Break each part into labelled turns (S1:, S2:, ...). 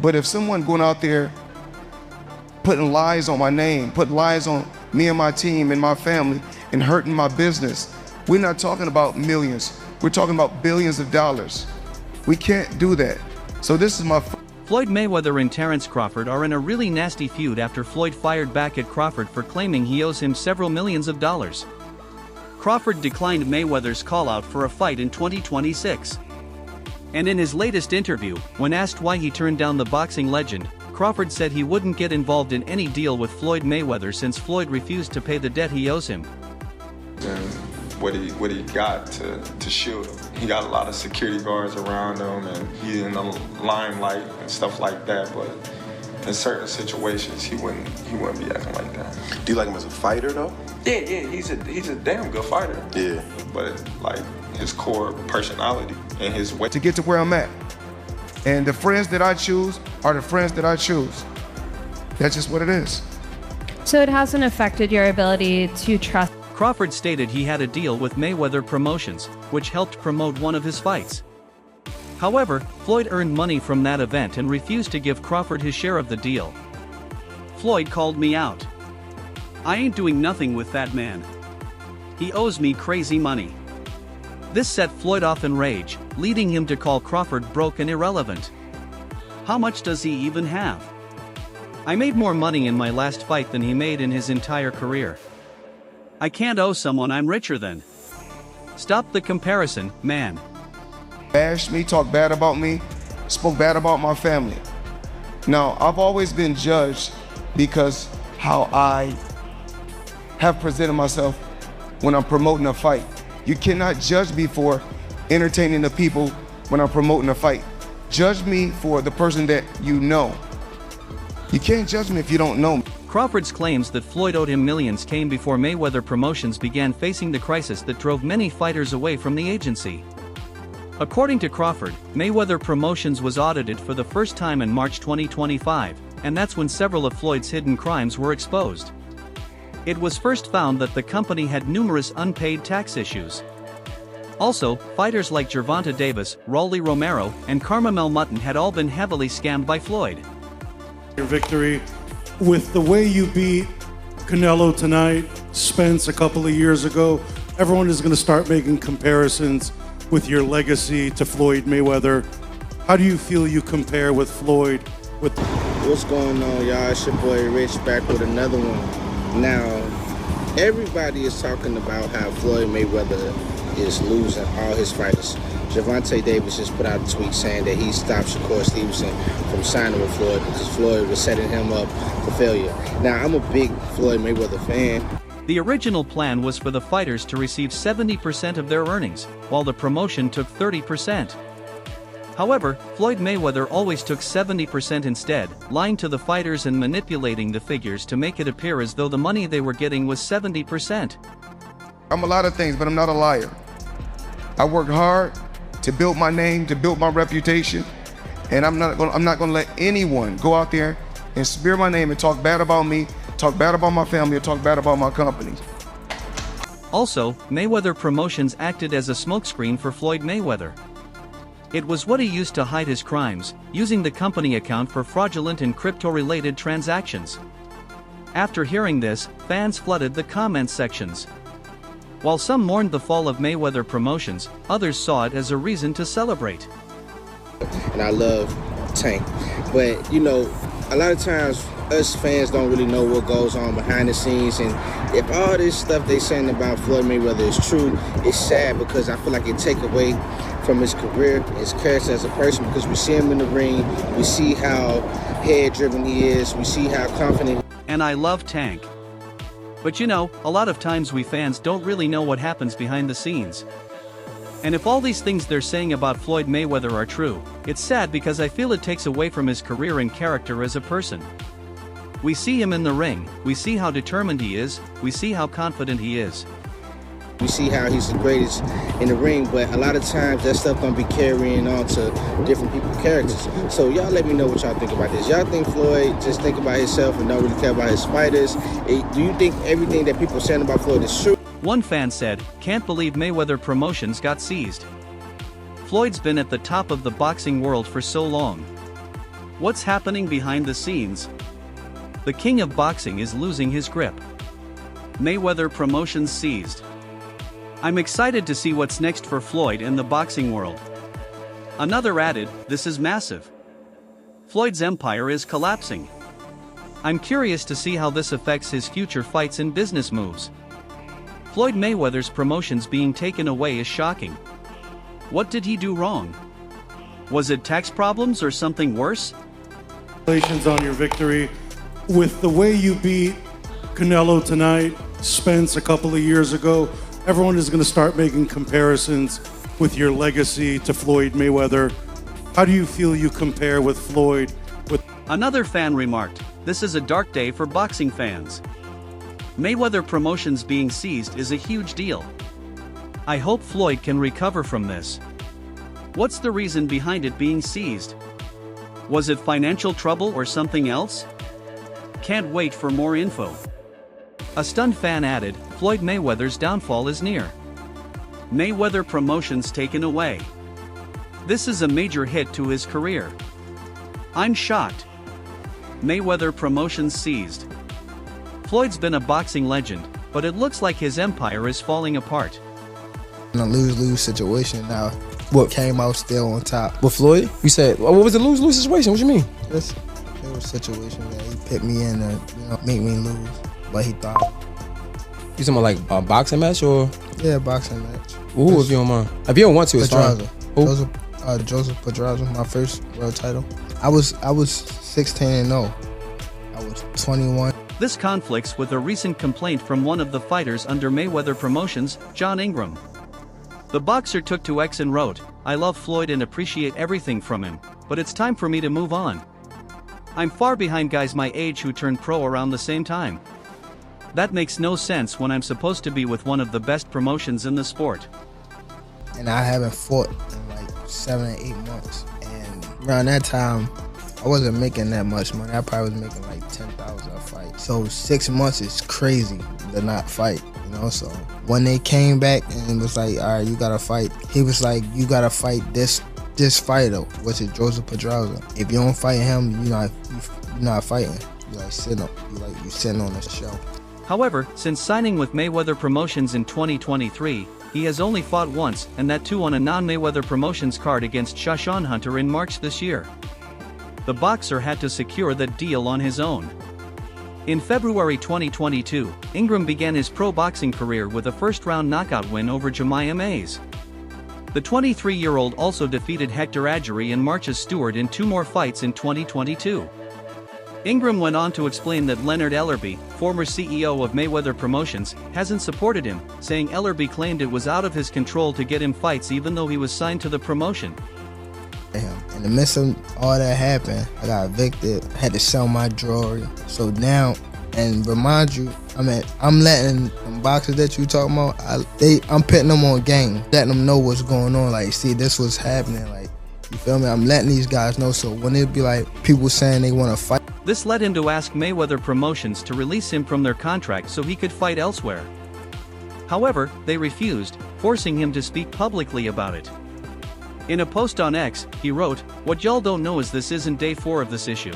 S1: But if someone going out there putting lies on my name, putting lies on me and my team and my family and hurting my business, we're not talking about millions. We're talking about billions of dollars. We can't do that. So this is my...
S2: Floyd Mayweather and Terence Crawford are in a really nasty feud after Floyd fired back at Crawford for claiming he owes him several millions of dollars. Crawford declined Mayweather's call-out for a fight in 2026. And in his latest interview, when asked why he turned down the boxing legend, Crawford said he wouldn't get involved in any deal with Floyd Mayweather since Floyd refused to pay the debt he owes him.
S3: And what he got to shield him. He got a lot of security guards around him, and he's in the limelight and stuff like that, but in certain situations he wouldn't be acting like that.
S4: Do you like him as a fighter though?
S3: Yeah, he's a damn good fighter.
S4: Yeah.
S3: But like his core personality and his way
S1: to get to where I'm at. And the friends that I choose are the friends that I choose. That's just what it is.
S5: So it hasn't affected your ability to trust.
S2: Crawford stated he had a deal with Mayweather Promotions, which helped promote one of his fights. However, Floyd earned money from that event and refused to give Crawford his share of the deal. Floyd called me out. I ain't doing nothing with that man. He owes me crazy money. This set Floyd off in rage, leading him to call Crawford broke and irrelevant. How much does he even have? I made more money in my last fight than he made in his entire career. I can't owe someone I'm richer than. Stop the comparison, man.
S1: Bashed me, talked bad about me, spoke bad about my family. Now, I've always been judged because how I have presented myself when I'm promoting a fight. You cannot judge me for entertaining the people when I'm promoting a fight. Judge me for the person that you know. You can't judge me if you don't know me.
S2: Crawford's claims that Floyd owed him millions came before Mayweather Promotions began facing the crisis that drove many fighters away from the agency. According to Crawford, Mayweather Promotions was audited for the first time in March 2025, and that's when several of Floyd's hidden crimes were exposed. It was first found that the company had numerous unpaid tax issues. Also, fighters like Gervonta Davis, Rolly Romero, and Carmel Mutton had all been heavily scammed by Floyd.
S6: Your victory with the way you beat Canelo tonight, Spence a couple of years ago, everyone is going to start making comparisons with your legacy to Floyd Mayweather. How do you feel you compare with Floyd?
S7: What's going on, y'all? It's your boy Rich back with another one. Now, everybody is talking about how Floyd Mayweather is losing all his fighters. Gervonta Davis just put out a tweet saying that he stopped Shakur Stevenson from signing with Floyd because Floyd was setting him up for failure. Now, I'm a big Floyd Mayweather fan.
S2: The original plan was for the fighters to receive 70% of their earnings, while the promotion took 30%. However, Floyd Mayweather always took 70% instead, lying to the fighters and manipulating the figures to make it appear as though the money they were getting was 70%.
S1: I'm a lot of things, but I'm not a liar. I worked hard to build my name, to build my reputation, and I'm not gonna let anyone go out there and smear my name and talk bad about me, talk bad about my family, or talk bad about my company.
S2: Also, Mayweather Promotions acted as a smokescreen for Floyd Mayweather. It was what he used to hide his crimes, using the company account for fraudulent and crypto-related transactions. After hearing this, fans flooded the comments sections. While some mourned the fall of Mayweather Promotions, others saw it as a reason to celebrate.
S7: And I love Tank. But, you know, a lot of times us fans don't really know what goes on behind the scenes, and if all this stuff they saying about Floyd Mayweather is true, it's sad because I feel like it take away from his career, his character as a person, because we see him in the ring, we see how head-driven he is, we see how confident.
S2: And I love Tank. But you know, a lot of times we fans don't really know what happens behind the scenes. And if all these things they're saying about Floyd Mayweather are true, it's sad because I feel it takes away from his career and character as a person. We see him in the ring, we see how determined he is, we see how confident he is.
S7: We see how he's the greatest in the ring, but a lot of times that stuff gonna be carrying on to different people's characters. So y'all let me know what y'all think about this. Y'all think Floyd just think about himself and don't really care about his fighters? Do you think everything that people are saying about Floyd is true?
S2: One fan said, "Can't believe Mayweather Promotions got seized. Floyd's been at the top of the boxing world for so long. What's happening behind the scenes? The king of boxing is losing his grip. Mayweather Promotions seized. I'm excited to see what's next for Floyd and the boxing world. Another added, "This is massive. Floyd's empire is collapsing." I'm curious to see how this affects his future fights and business moves. Floyd Mayweather's promotions being taken away is shocking. What did he do wrong? Was it tax problems or something worse?
S6: Congratulations on your victory. With the way you beat Canelo tonight, Spence a couple of years ago, everyone is going to start making comparisons with your legacy to Floyd Mayweather. How do you feel you compare with Floyd?
S2: Another fan remarked, "This is a dark day for boxing fans. Mayweather Promotions being seized is a huge deal. I hope Floyd can recover from this. What's the reason behind it being seized? Was it financial trouble or something else? Can't wait for more info." A stunned fan added, "Floyd Mayweather's downfall is near. Mayweather Promotions taken away. This is a major hit to his career. I'm shocked. Mayweather Promotions seized." Floyd's been a boxing legend, but it looks like his empire is falling apart.
S4: In a lose-lose situation now. What came out still on top. With Floyd? You said, what was the lose-lose situation? What you mean? Just it was a situation that he put me in to, make me lose. But he thought.
S8: You talking about like a boxing match or?
S4: Yeah, boxing match.
S8: Ooh, if you don't mind. If you don't want to, it's fine.
S4: Who? Joseph Pedraza, my first world title. I was 16-0. I was 21.
S2: This conflicts with a recent complaint from one of the fighters under Mayweather Promotions, John Ingram. The boxer took to X and wrote, "I love Floyd and appreciate everything from him, but it's time for me to move on. I'm far behind guys my age who turned pro around the same time. That makes no sense when I'm supposed to be with one of the best promotions in the sport."
S4: And I haven't fought in like 7 or 8 months. And around that time, I wasn't making that much money. I probably was making like 10,000 a fight. So 6 months is crazy to not fight, So when they came back and was like, "All right, you gotta fight," he was like, "You gotta fight this fighter, which is Joseph Pedraza. If you don't fight him, you're not fighting. You're like sitting on the shelf."
S2: However, since signing with Mayweather Promotions in 2023, he has only fought once, and that too on a non-Mayweather Promotions card against Shashawn Hunter in March this year. The boxer had to secure that deal on his own. In February 2022, Ingram began his pro boxing career with a first-round knockout win over Jemiah Mays. The 23-year-old also defeated Hector Adjeri and Marcus Stewart in 2 more fights in 2022. Ingram went on to explain that Leonard Ellerbe, former CEO of Mayweather Promotions, hasn't supported him, saying Ellerbe claimed it was out of his control to get him fights even though he was signed to the promotion.
S4: In the midst of all that happened, I got evicted, had to sell my jewelry. So now, and remind you, I'm letting them boxers that you talking about, I'm putting them on game, letting them know what's going on. Like, see, this was happening. Like, you feel me? I'm letting these guys know. So when it be like people saying they want to fight.
S2: This led him to ask Mayweather Promotions to release him from their contract so he could fight elsewhere. However, they refused, forcing him to speak publicly about it. In a post on X, he wrote, "What y'all don't know is this isn't day 4 of this issue.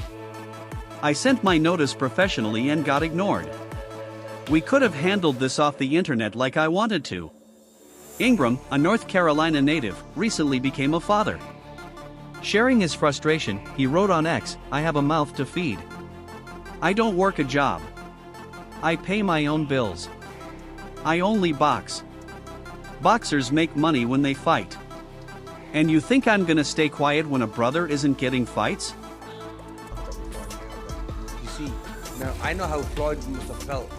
S2: I sent my notice professionally and got ignored. We could have handled this off the internet like I wanted to." Ingram, a North Carolina native, recently became a father. Sharing his frustration, he wrote on X, "I have a mouth to feed. I don't work a job. I pay my own bills. I only box. Boxers make money when they fight. And you think I'm gonna stay quiet when a brother isn't getting fights?"
S9: You see, now I know how Floyd must have felt.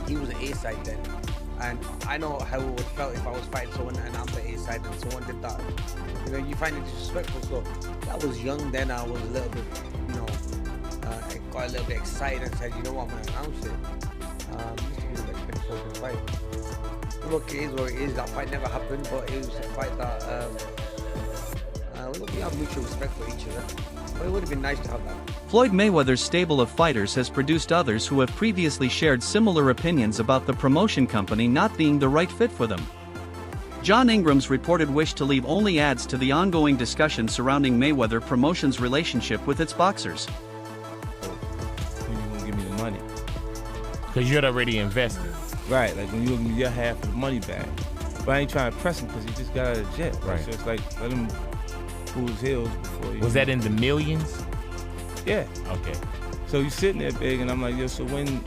S9: He was an A-side then. And I know how it would have felt if I was fighting someone and I'm the A-side and someone did that. You find it disrespectful. So I was young then, I was a little bit, I got a little bit excited and said, "You know what, I'm gonna announce it." Used to be like 24, 25. Look, it is what it is. That fight never happened, but it was a fight that we have mutual respect for each other. But it would have been nice to have that.
S2: Floyd Mayweather's stable of fighters has produced others who have previously shared similar opinions about the promotion company not being the right fit for them. John Ingram's reported wish to leave only adds to the ongoing discussion surrounding Mayweather Promotions' relationship with its boxers.
S10: When you gonna give me the money? Because you're already invested. Right, like when you give me your half of the money back. But I ain't trying to press him because he just got out of jail. Right. So it's like, let him cool his heels before he...
S11: Was that in the millions?
S10: Yeah.
S11: Okay.
S10: So he's sitting there big, and I'm like, yo, so when...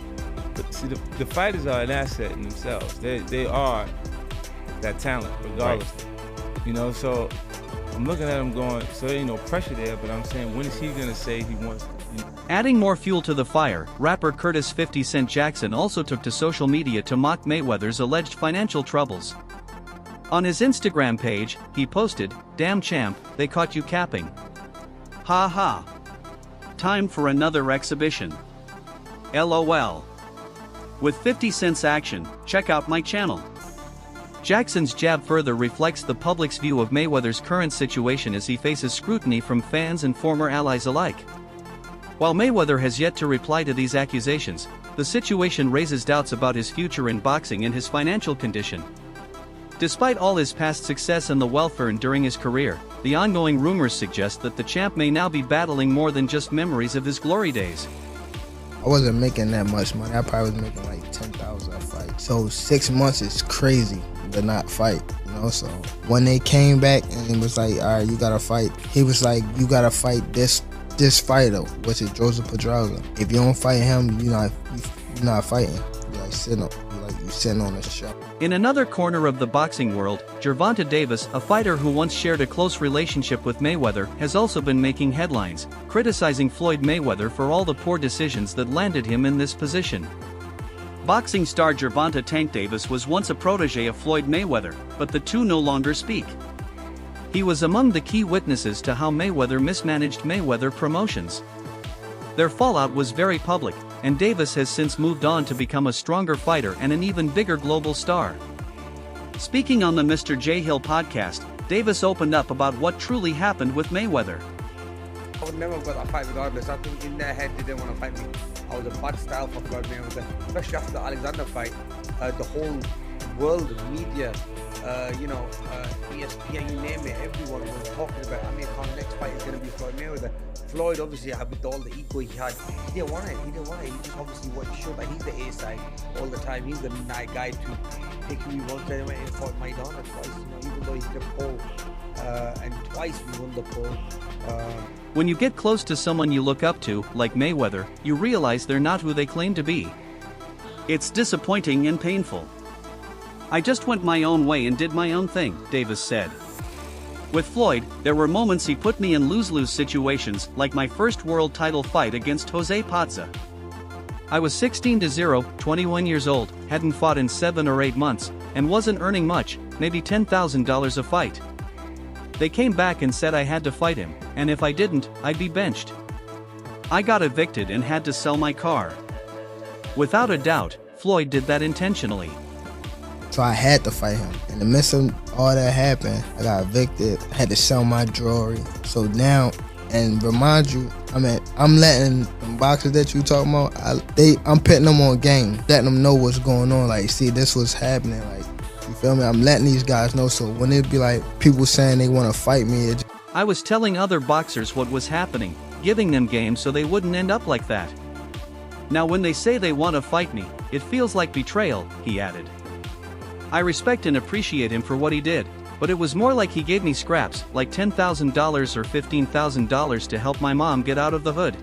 S10: See, the fighters are an asset in themselves. They are that talent, regardless. Right. You know, so I'm looking at him going, so there ain't no pressure there, but I'm saying, when is he gonna say he wants...
S2: Adding more fuel to the fire, rapper Curtis 50 Cent Jackson also took to social media to mock Mayweather's alleged financial troubles. On his Instagram page, he posted, "Damn champ, they caught you capping. Ha ha. Time for another exhibition. LOL. With 50 Cent's action, check out my channel." Jackson's jab further reflects the public's view of Mayweather's current situation as he faces scrutiny from fans and former allies alike. While Mayweather has yet to reply to these accusations, the situation raises doubts about his future in boxing and his financial condition. Despite all his past success and the wealth earned during his career, the ongoing rumors suggest that the champ may now be battling more than just memories of his glory days.
S4: I wasn't making that much money. I probably was making like 10,000 a fight. So 6 months is crazy to not fight, you know? So when they came back and it was like, all right, you gotta fight. He was like, you gotta fight this fighter, which is Joseph Pedraza. If you don't fight him, you're not fighting. You're like sitting on a show.
S2: In another corner of the boxing world, Gervonta Davis, a fighter who once shared a close relationship with Mayweather, has also been making headlines, criticizing Floyd Mayweather for all the poor decisions that landed him in this position. Boxing star Gervonta "Tank" Davis was once a protege of Floyd Mayweather, but the two no longer speak. He was among the key witnesses to how Mayweather mismanaged Mayweather Promotions. Their fallout was very public, and Davis has since moved on to become a stronger fighter and an even bigger global star. Speaking on the Mr. J. Hill podcast, Davis opened up about what truly happened with Mayweather.
S9: I would never got that fight regardless. I think in their head they didn't want to fight me. I was a bad style for Floyd Mayweather, especially after the Alexander fight. The whole world, media, ESPN, you name it, everyone was talking about Amir Khan's next fight is going to be Floyd Mayweather. Floyd, obviously, with all the ego he had, he didn't want it. He just obviously showed that he's the A side all the time. He's the guy to pick who he wants. He went and fought Maidana twice, even though he did a poll, and twice we won the poll.
S2: When you get close to someone you look up to, like Mayweather, you realize they're not who they claim to be. It's disappointing and painful. "I just went my own way and did my own thing," Davis said. With Floyd, there were moments he put me in lose-lose situations, like my first world title fight against Jose Pazza. I was 16-0, 21 years old, hadn't fought in 7 or 8 months, and wasn't earning much, maybe $10,000 a fight. They came back and said I had to fight him, and if I didn't, I'd be benched. I got evicted and had to sell my car. Without a doubt, Floyd did that intentionally.
S4: So I had to fight him. In the midst of all that happened, I got evicted, I had to sell my jewelry. So now, and remind you, I'm letting them boxers that you talking about, I'm putting them on game, letting them know what's going on. Like, see, this was happening. Like, you feel me? I'm letting these guys know. So when it be like people saying they want to fight me,
S2: I was telling other boxers what was happening, giving them game so they wouldn't end up like that. Now when they say they want to fight me, it feels like betrayal, he added. I respect and appreciate him for what he did, but it was more like he gave me scraps, like $10,000 or $15,000 to help my mom get out of the hood.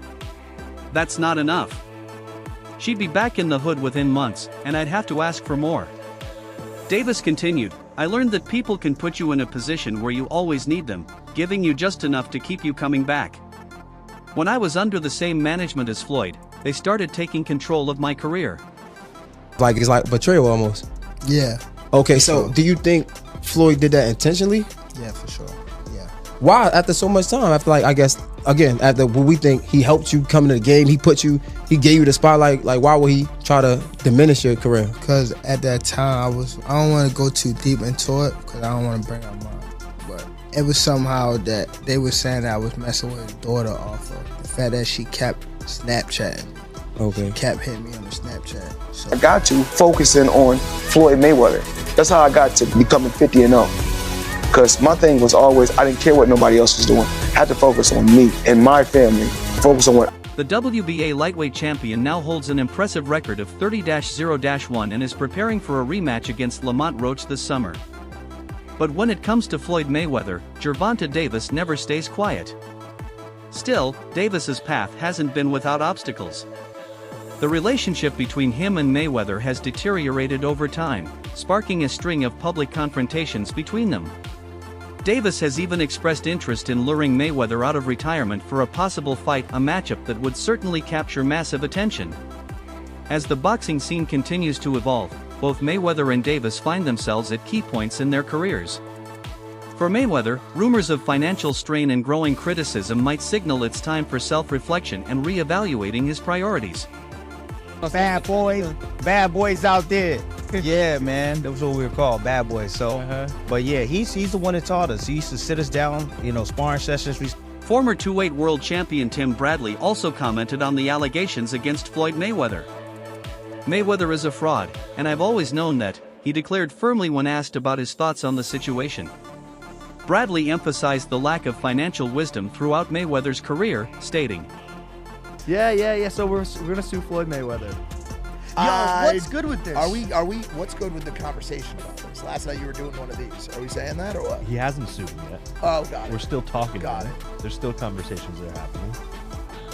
S2: That's not enough. She'd be back in the hood within months, and I'd have to ask for more. Davis continued, "I learned that people can put you in a position where you always need them, giving you just enough to keep you coming back. When I was under the same management as Floyd, they started taking control of my career."
S8: It's like betrayal almost.
S4: Yeah.
S8: Okay, so do you think Floyd did that intentionally?
S4: Yeah, for sure. Yeah.
S8: Why? After so much time, after I guess, again, after what we think he helped you come into the game, he gave you the spotlight, like why would he try to diminish your career?
S4: Because at that time, I don't want to go too deep into it because I don't want to bring up mine. But it was somehow that they were saying that I was messing with his daughter off of the fact that she kept Snapchatting.
S8: Okay.
S4: She kept hitting me on the Snapchat. So
S1: I got to focus in on Floyd Mayweather. That's how I got to becoming 50-0. Because my thing was always, I didn't care what nobody else was doing. I had to focus on me and my family, focus on what.
S2: The WBA lightweight champion now holds an impressive record of 30-0-1 and is preparing for a rematch against Lamont Roach this summer. But when it comes to Floyd Mayweather, Gervonta Davis never stays quiet. Still, Davis's path hasn't been without obstacles. The relationship between him and Mayweather has deteriorated over time, sparking a string of public confrontations between them. Davis has even expressed interest in luring Mayweather out of retirement for a possible fight, a matchup that would certainly capture massive attention. As the boxing scene continues to evolve, both Mayweather and Davis find themselves at key points in their careers. For Mayweather, rumors of financial strain and growing criticism might signal it's time for self-reflection and re-evaluating his priorities.
S11: Bad boys out there. Yeah, man, that was what we were called, bad boys. So, but yeah, he's the one that taught us. He used to sit us down, sparring sessions.
S2: Former 2-weight world champion Tim Bradley also commented on the allegations against Floyd Mayweather. Mayweather is a fraud, and I've always known that, he declared firmly when asked about his thoughts on the situation. Bradley emphasized the lack of financial wisdom throughout Mayweather's career, stating,
S12: Yeah. So we're gonna sue Floyd Mayweather. What's good with this?
S13: Are we? What's good with the conversation about this? Last night you were doing one of these. Are we saying that or what?
S12: He hasn't sued me yet.
S13: Oh, got it.
S12: We're still talking
S13: Got
S12: about it. There's still conversations that are happening.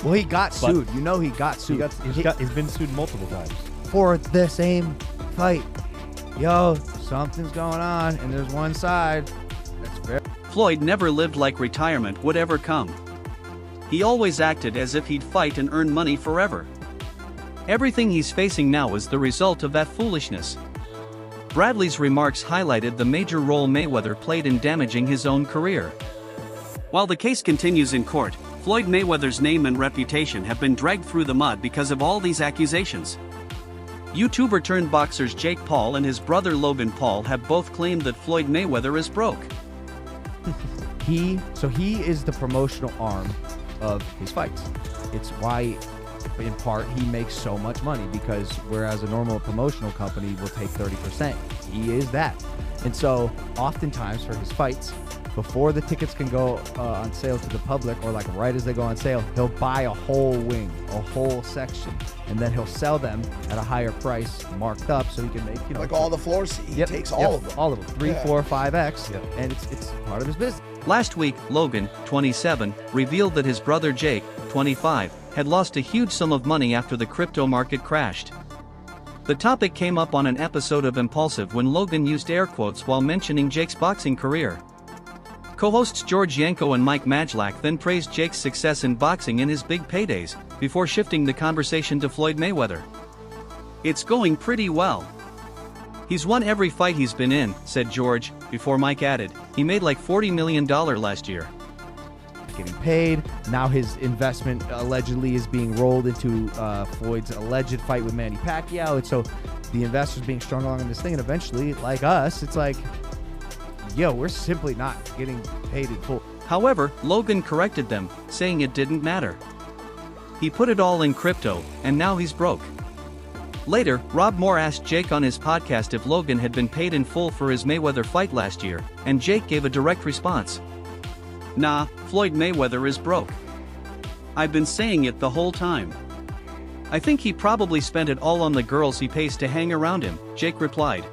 S11: Well, he got sued. He got sued.
S12: He's been sued multiple times.
S11: For the same fight. Yo, something's going on, and there's one side that's very.
S2: Floyd never lived like retirement would ever come. He always acted as if he'd fight and earn money forever. Everything he's facing now is the result of that foolishness. Bradley's remarks highlighted the major role Mayweather played in damaging his own career. While the case continues in court, Floyd Mayweather's name and reputation have been dragged through the mud because of all these accusations. YouTuber-turned-boxers Jake Paul and his brother Logan Paul have both claimed that Floyd Mayweather is broke.
S12: He is the promotional arm of his fights. It's why, in part, he makes so much money, because whereas a normal promotional company will take 30%, he is that. And so oftentimes for his fights, before the tickets can go on sale to the public, or like right as they go on sale, he'll buy a whole wing, a whole section, and then he'll sell them at a higher price, marked up, so he can make,
S13: like all the floor seats. He takes all of them.
S12: All of them. 3, 4, 5x, and it's part of his business.
S2: Last week, Logan, 27, revealed that his brother Jake, 25, had lost a huge sum of money after the crypto market crashed. The topic came up on an episode of Impulsive when Logan used air quotes while mentioning Jake's boxing career. Co-hosts George Yanko and Mike Majlak then praised Jake's success in boxing in his big paydays, before shifting the conversation to Floyd Mayweather. "It's going pretty well. He's won every fight he's been in," said George, before Mike added, "He made like $40 million last year."
S12: Getting paid. Now his investment allegedly is being rolled into Floyd's alleged fight with Manny Pacquiao, and so the investors being strung along in this thing, and eventually, like us, it's like, yo, we're simply not getting paid in full.
S2: However, Logan corrected them, saying it didn't matter. He put it all in crypto, and now he's broke. Later, Rob Moore asked Jake on his podcast if Logan had been paid in full for his Mayweather fight last year, and Jake gave a direct response. "Nah, Floyd Mayweather is broke. I've been saying it the whole time. I think he probably spent it all on the girls he pays to hang around him," Jake replied.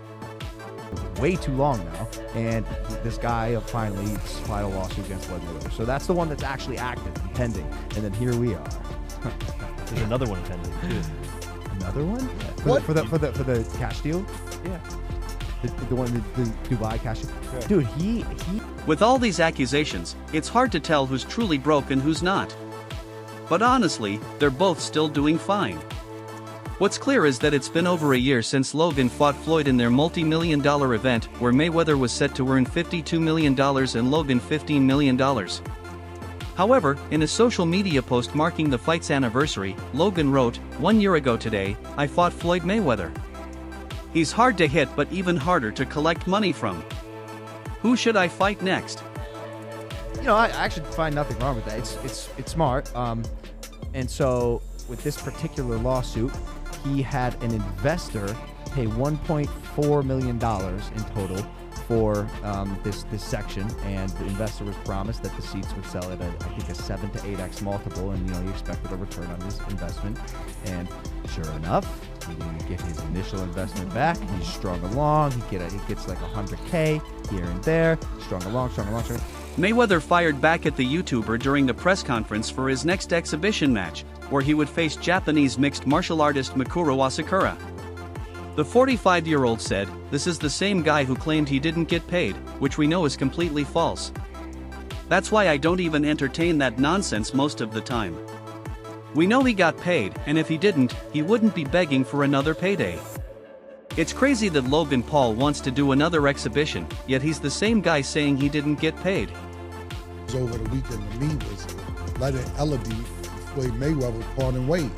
S12: Way too long now, and this guy finally filed a lawsuit against Floyd Mayweather. So that's the one that's actually active and pending, and then here we are.
S14: There's another one pending too.
S12: Another one?
S13: What?
S12: For the cash deal?
S14: Yeah.
S12: The one, the Dubai cash deal?
S14: Right.
S12: Dude, he.
S2: With all these accusations, it's hard to tell who's truly broke and who's not. But honestly, they're both still doing fine. What's clear is that it's been over a year since Logan fought Floyd in their multi-million-dollar event, where Mayweather was set to earn $52 million and Logan $15 million. However, in a social media post marking the fight's anniversary, Logan wrote, "1 year ago today, I fought Floyd Mayweather. He's hard to hit but even harder to collect money from. Who should I fight next?"
S12: I actually find nothing wrong with that. It's smart. And so with this particular lawsuit, he had an investor pay $1.4 million in total for this section, and the investor was promised that the seats would sell at I think a 7 to 8x multiple, and he expected a return on his investment. And sure enough, he didn't get his initial investment back. He's strung along. He gets like 100K here and there. Strung along.
S2: Mayweather fired back at the YouTuber during the press conference for his next exhibition match, where he would face Japanese mixed martial artist Mikuru Asakura. The 45-year-old said, "This is the same guy who claimed he didn't get paid, which we know is completely false. That's why I don't even entertain that nonsense most of the time. We know he got paid, and if he didn't, he wouldn't be begging for another payday. It's crazy that Logan Paul wants to do another exhibition, yet he's the same guy saying he didn't get paid."
S15: Over the weekend to me was letting Ellaby, Floyd Mayweather, parting ways.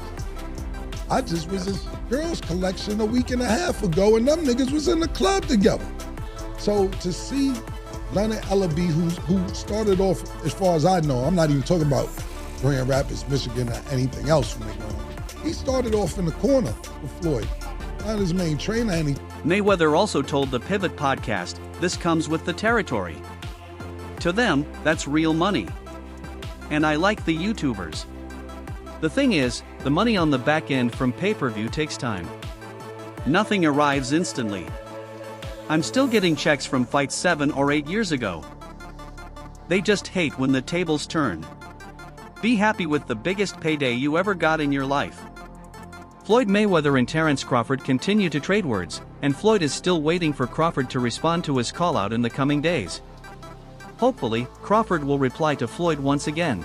S15: I just was his girls collection a week and a half ago, and them niggas was in the club together. So to see Leonard Ellaby, who started off, as far as I know, I'm not even talking about Grand Rapids, Michigan, or anything else from there. He started off in the corner with Floyd, not his main trainer.
S2: Mayweather also told the Pivot podcast, "This comes with the territory. To them, that's real money. And I like the YouTubers. The thing is, the money on the back end from pay-per-view takes time. Nothing arrives instantly. I'm still getting checks from fights 7 or 8 years ago. They just hate when the tables turn. Be happy with the biggest payday you ever got in your life." Floyd Mayweather and Terence Crawford continue to trade words, and Floyd is still waiting for Crawford to respond to his call-out in the coming days. Hopefully, Crawford will reply to Floyd once again.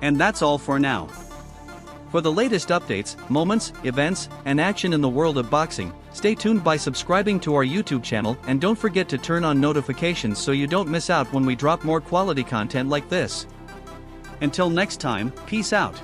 S2: And that's all for now. For the latest updates, moments, events, and action in the world of boxing, stay tuned by subscribing to our YouTube channel, and don't forget to turn on notifications so you don't miss out when we drop more quality content like this. Until next time, peace out.